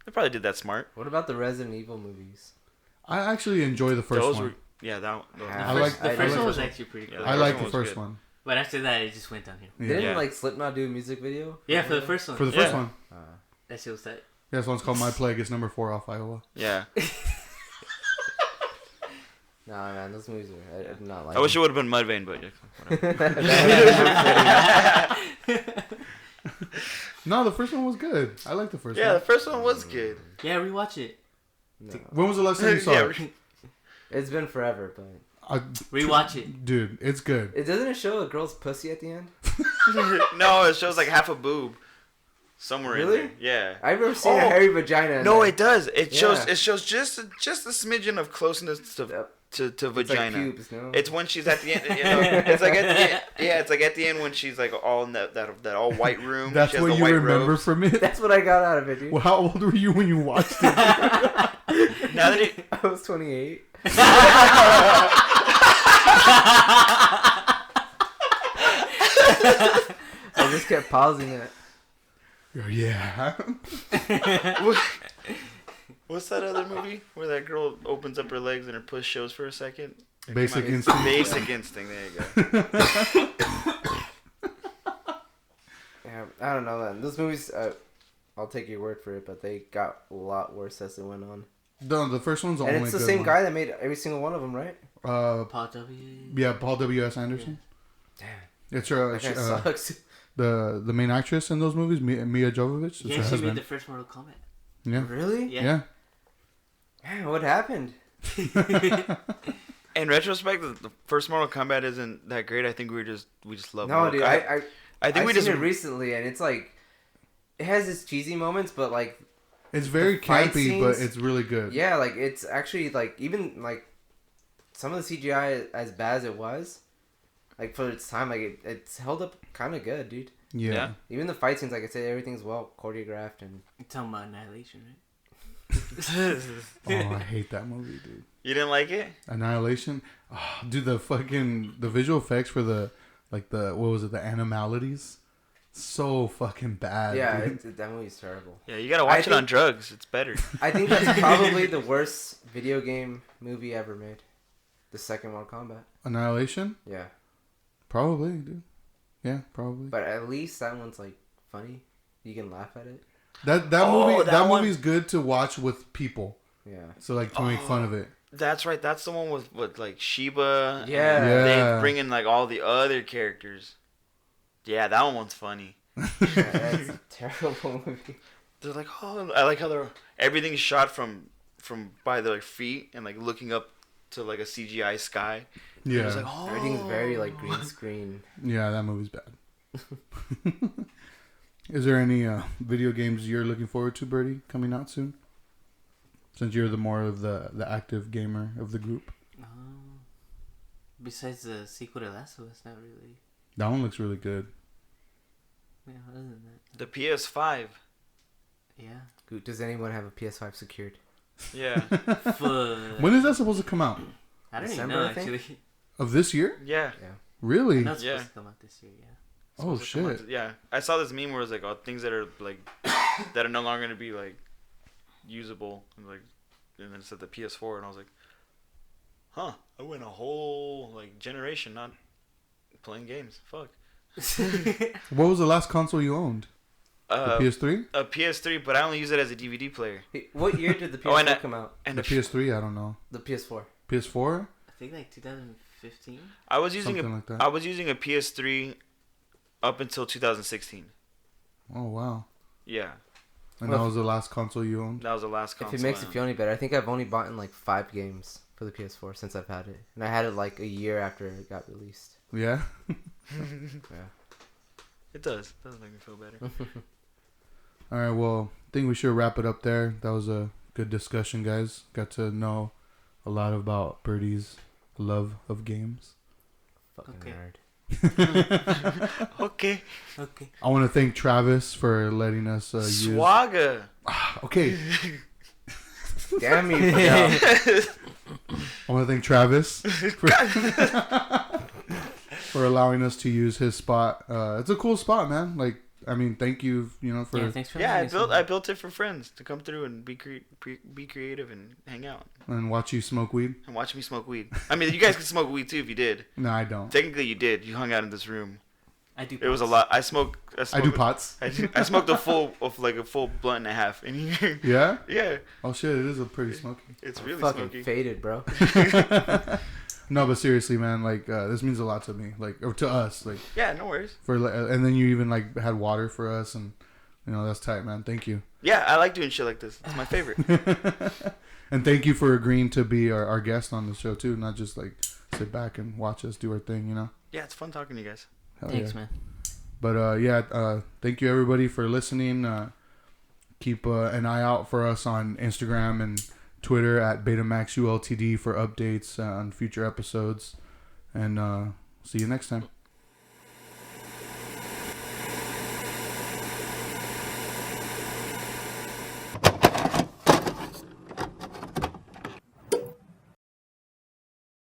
They probably did that smart. What about the Resident Evil movies? I actually enjoy the first one. The first one was actually pretty cool. I like the first one. But after that, it just went downhill. Yeah. Didn't like Slipknot do a music video? Yeah, for the first one. For the first one. That shit was tight. Yeah, this one's called My Plague. It's number 4 off Iowa. Yeah. Nah, man, those movies are. I did not like. I wish it would have been Mudvayne, but No, the first one was good. I like the first one. yeah, the first one was good. Yeah, rewatch it. No. When was the last time you saw it? It's been forever, but Rewatch it. Dude, it's good. it doesn't show a girl's pussy at the end. No, it shows like half a boob somewhere Really? in there. Yeah. I've never seen a hairy vagina. In No, there. it does. It Yeah. shows just a smidgen of closeness to Yep. to It's like vagina. pubes, no? It's when she's at the end. It's like at the end. Yeah, it's like at the end when she's like all in that all white room. That's she has what the you white remember robes. from it? That's what I got out of it, dude. Well, how old were you when you watched it? Now that it, I was 28. I just kept pausing it. Yeah. what's that other movie where that girl opens up her legs and her puss shows for a second? Basic Instinct. Basic Instinct. There you go. Yeah, I don't know, man. Those movies, I'll take your word for it, but they got a lot worse as it went on. No, the first one's the And only it's the good same one. guy that made every single one of them, right? Paul W. Yeah, Paul W.S. Anderson. Damn. It's That guy sucks. the main actress in those movies, Mia Jovovich. Yeah, she made the first Mortal Kombat. Yeah. Really? Yeah. Man, what happened? In retrospect, the first Mortal Kombat isn't that great. I think we just love. No, dude, I think I've we seen just it recently, and it's like it has its cheesy moments, but like It's very fight campy, but scenes- it's really good. yeah, like it's actually like even like some of the CGI as bad as it was, like for its time, like it's held up kind of good, dude. Yeah. Even the fight scenes, like I said, everything's well choreographed and. You're talking about Annihilation, right? Oh, I hate that movie, dude. You didn't like it? Annihilation. Oh, dude, the visual effects for the what was it? The animalities. So fucking bad. Yeah, dude. that movie's terrible. Yeah, you gotta watch it on drugs. It's better. I think that's probably the worst video game movie ever made. The second Mortal Kombat. Annihilation. Yeah, Probably, dude. Yeah, probably. but at least that one's like funny. You can laugh at it. That Oh, movie that one- movie's good to watch with people. Yeah. So like to make fun of it. That's right. That's the one with like Sheba. Yeah. and Yeah. They bring in like all the other characters. Yeah, that one's funny. Yeah, that's a terrible movie. They're like, oh, I like how everything's shot from by their feet and like looking up to like a CGI sky. Yeah. It's like, oh. Everything's very like green screen. Yeah, that movie's bad. Is there any video games you're looking forward to, Birdie, coming out soon? Since you're the more of the active gamer of the group. Besides the sequel to Last of Us, not really. That one looks really good. Yeah, other than that. The PS5. Yeah. Does anyone have a PS5 secured? Yeah. When is that supposed to come out? I don't December, even know, I think? actually. Of this year? Yeah. Really? I know it's Yeah. supposed to come out this year, yeah. Oh Supposed to come shit. out- Yeah. I saw this meme where it's like, oh, things that are like that are no longer gonna be like usable, and like, and then it said the PS4, and I was like, huh, I went a whole like generation not playing games. Fuck. What was the last console you owned? The PS3? A PS3, but I only use it as a DVD player. Hey, what year did the PS4 Oh, and come out? And The PS3? I don't know. The PS4. PS4? I think like 2015. I was using Something like that. I was using a PS3 up until 2016. Oh wow. Yeah, And Well, that was the last console you owned? that was the last console. If it makes I you owned. feel any better, I think I've only bought in like 5 games for the PS4 since I've had it, and I had it like a year after it got released. Yeah. Yeah. It does. It does make me feel better. All right, well, I think we should wrap it up there. That was a good discussion, guys. Got to know a lot about Birdie's love of games. Fucking Okay. nerd. Okay. Okay. I want to thank Travis for letting us use. Swaga. Okay, Damn you. Yeah. I want to thank Travis for allowing us to use his spot. It's a cool spot, man. Like, I mean, thank you, for Yeah, thanks for Yeah, having us. I built it for friends to come through and be creative and hang out and watch you smoke weed. and watch me smoke weed. I mean, you guys could smoke weed too if you did. No, I don't. Technically, you did. You hung out in this room. I do. It was a lot. I smoked. I do pots. I smoked a full blunt and a half. And Yeah? yeah, Oh shit, it is a pretty smoky. it's really Fucking smoky. faded, bro. No, but seriously, man, like this means a lot to me, like, or to us, like, Yeah, no worries. and then you even like had water for us, and that's tight, man. Thank you. Yeah, I like doing shit like this. It's my favorite. And thank you for agreeing to be our guest on the show too, not just like sit back and watch us do our thing, Yeah, it's fun talking to you guys. Hell Thanks, yeah. man. But thank you everybody for listening. Keep an eye out for us on Instagram and Twitter at BetamaxULTD for updates on future episodes. And see you next time.